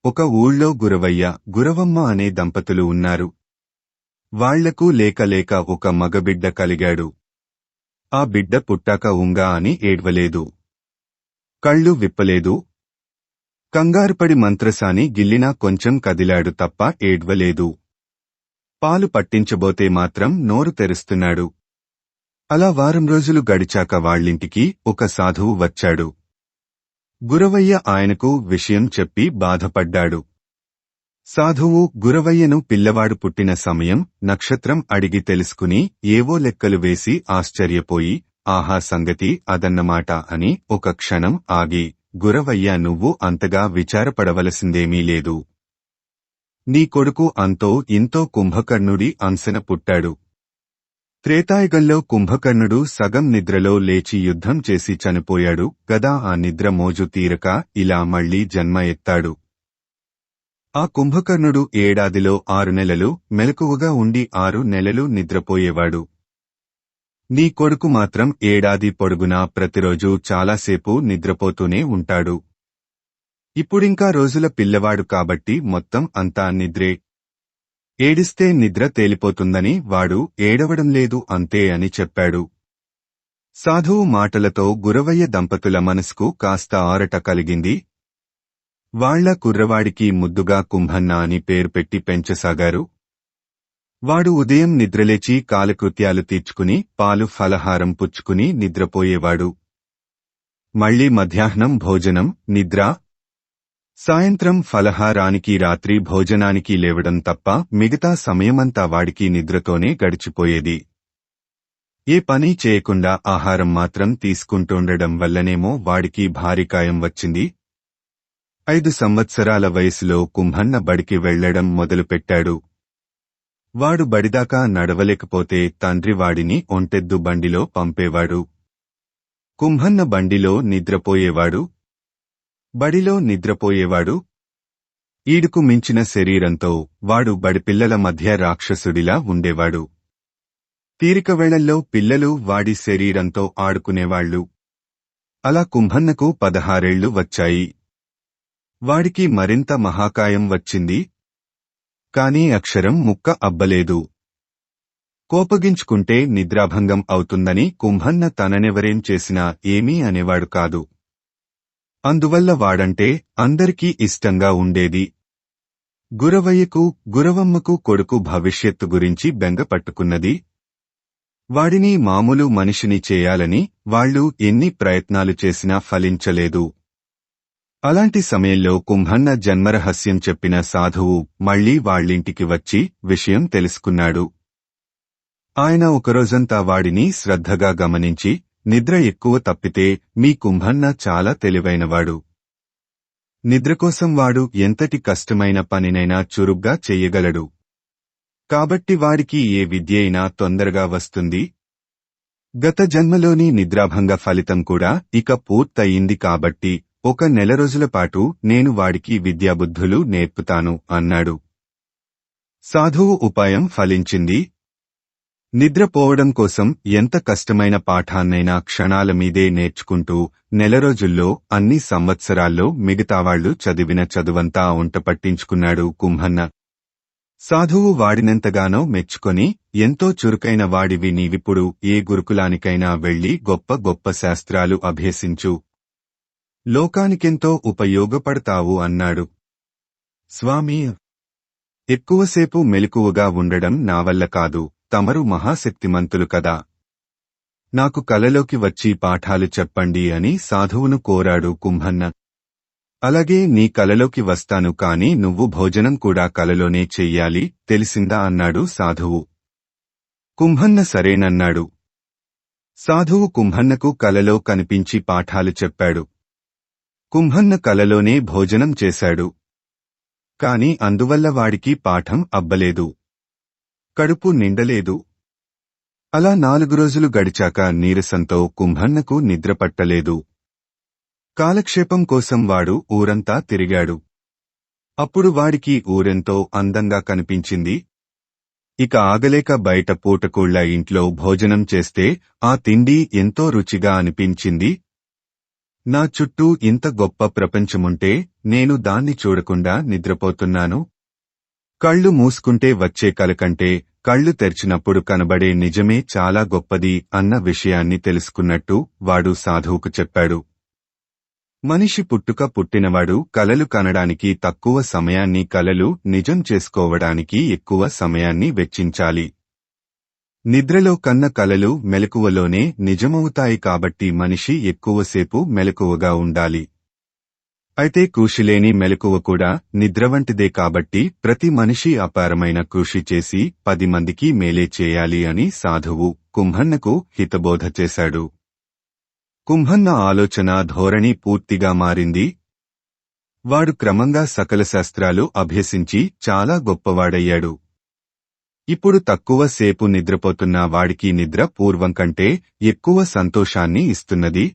ఒక ఊళ్ళో గురవయ్య, గురవమ్మ అనే దంపతులు ఉన్నారు. వాళ్లకు లేక ఒక మగబిడ్డ కలిగాడు. ఆ బిడ్డ పుట్టాక ఉంగా అని ఏడ్వలేదు. కళ్ళు విప్పలేదు. కంగారుపడి మంత్రసాని గిల్లినా కొంచెం కదిలాడు తప్ప ఏడ్వలేదు. పాలు పట్టించబోతే మాత్రం నోరు తెరుస్తున్నాడు. అలా వారం రోజులు గడిచాక వాళ్ళింటికి ఒక సాధువు వచ్చాడు. గురవయ్య ఆయనకు విషయం చెప్పి బాధపడ్డాడు. సాధువు గురవయ్యను పిల్లవాడు పుట్టిన సమయం, నక్షత్రం అడిగి తెలుసుకుని ఏవో లెక్కలు వేసి ఆశ్చర్యపోయి, ఆహా సంగతి అదన్నమాట అని ఒక క్షణం ఆగి, గురవయ్య నువ్వు అంతగా విచారపడవలసిందేమీ లేదు. నీ కొడుకు అంతో ఇంతో కుంభకర్ణుడి అంశన పుట్టాడు. త్రేతాయుగంలో కుంభకర్ణుడు సగం నిద్రలో లేచి యుద్ధం చేసి చనిపోయాడు గదా. ఆ నిద్ర మోజు తీరక ఇలా మళ్లీ జన్మ ఎత్తాడు. ఆ కుంభకర్ణుడు ఏడాదిలో 6 నెలలు మెలకువగా ఉండి 6 నెలలు నిద్రపోయేవాడు. నీ కొడుకు మాత్రం ఏడాది పొడుగునా ప్రతిరోజూ చాలాసేపు నిద్రపోతూనే ఉంటాడు. ఇప్పుడింకా రోజుల పిల్లవాడు కాబట్టి మొత్తం అంతా నిద్రే. ఏడిస్తే నిద్ర తేలిపోతుందని వాడు ఏడవడం లేదు అంతే అని చెప్పాడు. సాధువు మాటలతో గురవయ్య దంపతుల మనసుకు కాస్త ఆరట కలిగింది. వాళ్ల కుర్రవాడికి ముద్దుగా కుంభన్న అని పేరు పెట్టి పెంచసాగారు. వాడు ఉదయం నిద్రలేచి కాలకృత్యాలు తీర్చుకుని పాలు ఫలహారం పుచ్చుకుని నిద్రపోయేవాడు. మళ్లీ మధ్యాహ్నం భోజనం, నిద్ర, సాయంత్రం ఫలహారానికి రాత్రి భోజనానికి లేవడం తప్ప మిగతా సమయమంతా వాడికి నిద్రతోనే గడిచిపోయేది. ఏ పని చేయకుండా ఆహారం మాత్రం తీసుకుంటుండడం వల్లనేమో వాడికి భారీకాయం వచ్చింది. 5 సంవత్సరాల వయసులో కుంభన్న బడికి వెళ్లడం మొదలుపెట్టాడు. వాడు బడిదాకా నడవలేకపోతే తండ్రి వాడిని ఒంటెద్దు బండిలో పంపేవాడు. కుంభన్న బండిలో నిద్రపోయేవాడు, బడిలో నిద్రపోయేవాడు. ఈడుకు మించిన శరీరంతో వాడు బడిపిల్లల మధ్య రాక్షసుడిలా ఉండేవాడు. తీరికవేళల్లో పిల్లలు వాడి శరీరంతో ఆడుకునేవాళ్లు. అలా కుంభన్నకు 16 ఏళ్లు వచ్చాయి. వాడికి మరింత మహాకాయం వచ్చింది. కాని అక్షరం ముక్క అబ్బలేదు. కోపగించుకుంటే నిద్రాభంగం అవుతుందని కుంభన్న తననెవరేం చేసినా ఏమీ అనేవాడు కాదు. అందువల్ల వాడంటే అందరికీ ఇష్టంగా ఉండేది. గురవయ్యకు, గురవమ్మకు కొడుకు భవిష్యత్తు గురించి బెంగ పట్టుకున్నది. వాడిని మామూలు మనిషిని చేయాలని వాళ్లు ఎన్ని ప్రయత్నాలు చేసినా ఫలించలేదు. అలాంటి సమయంలో కుంభన్న జన్మరహస్యం చెప్పిన సాధువు మళ్లీ వాళ్ళింటికి వచ్చి విషయం తెలుసుకున్నాడు. ఆయన ఒకరోజంతా వాడిని శ్రద్ధగా గమనించి, నిద్ర ఎక్కువ తప్పితే మీ కుంభన్న చాలా తెలివైనవాడు. నిద్రకోసం వాడు ఎంతటి కష్టమైన పనినైనా చురుగ్గా చెయ్యగలడు. కాబట్టి వాడికి ఏ విద్య అయినా తొందరగా వస్తుంది. గత జన్మలోని నిద్రాభంగ ఫలితం కూడా ఇక పూర్తయింది కాబట్టి 1 నెల రోజులపాటు నేను వాడికి విద్యాబుద్ధులు నేర్పుతాను అన్నాడు. సాధువు ఉపాయం ఫలించింది. నిద్రపోవడం కోసం ఎంత కష్టమైన పాఠాన్నైనా క్షణాల మీదే నేర్చుకుంటూ నెల రోజుల్లో అన్ని సంవత్సరాల్లో మిగతావాళ్లు చదివిన చదువంతా ఒంట పట్టించుకున్నాడు కుంభన్న. సాధువు వాడినెంతగానో మెచ్చుకొని, ఎంతో చురుకైన వాడివి నీవిప్పుడు ఏ గురుకులానికైనా వెళ్లి గొప్ప గొప్ప శాస్త్రాలు అభ్యసించు. లోకానికెంతో ఉపయోగపడతావు అన్నాడు. స్వామీ, ఎక్కువసేపు మెలకువగా ఉండడం నా వల్ల కాదు. తమరు మహాశక్తిమంతులు కదా. నాకు కలలోకి వచ్చి పాఠాలు చెప్పండి అని సాధువును కోరాడు కుంభన్న. అలాగే నీ కలలోకి వస్తాను కాని నువ్వు భోజనం కూడా కలలోనే చెయ్యాలి, తెలిసిందా అన్నాడు సాధువు. కుంభన్న సరేనన్నాడు. సాధువు కుంభన్నకు కలలో కనిపించి పాఠాలు చెప్పాడు. కుంభన్న కలలోనే భోజనం చేశాడు. కాని అందువల్ల వాడికి పాఠం అబ్బలేదు. కడుపు నిండలేదు. అలా 4 రోజులు గడిచాక నీరసంతో కుంభన్నకు నిద్రపట్టలేదు. కాలక్షేపం కోసం వాడు ఊరంతా తిరిగాడు. అప్పుడు వాడికి ఊరెంతో అందంగా కనిపించింది. ఇక ఆగలేక బయట పూటకూళ్ల ఇంట్లో భోజనం చేస్తే ఆ తిండి ఎంతో రుచిగా అనిపించింది. నా చుట్టూ ఇంత గొప్ప ప్రపంచముంటే నేను దాన్ని చూడకుండా నిద్రపోతున్నాను. కళ్ళు మూసుకుంటే వచ్చే కల కంటే కళ్ళు తెరిచినప్పుడు కనబడే నిజమే చాలా గొప్పది అన్న విషయాన్ని తెలుసుకున్నట్టు వాడు సాధువుకు చెప్పాడు. మనిషి పుట్టినవాడు కలలు కనడానికి తక్కువ సమయాన్ని, కలలు నిజం చేసుకోవడానికి ఎక్కువ సమయాన్ని వెచ్చించాలి. నిద్రలో కన్న కలలు మెలకువలోనే నిజమవుతాయి కాబట్టి మనిషి ఎక్కువసేపు మెలకువగా ఉండాలి. అయితే కృషిలేని మెలకువ కూడా నిద్రవంటిదే కాబట్టి ప్రతి మనిషి అపారమైన కృషి చేసి 10 మందికి మేలే చేయాలి అని సాధువు కుంభన్నకు హితబోధ చేశాడు. కుంభన్న ఆలోచన ధోరణి పూర్తిగా మారింది. వాడు క్రమంగా సకల శాస్త్రాలు అభ్యసించి చాలా గొప్పవాడయ్యాడు. ఇప్పుడు తక్కువ సేపు నిద్రపోతున్న వాడికి నిద్ర పూర్వం కంటే ఎక్కువ సంతోషాన్ని ఇస్తున్నది.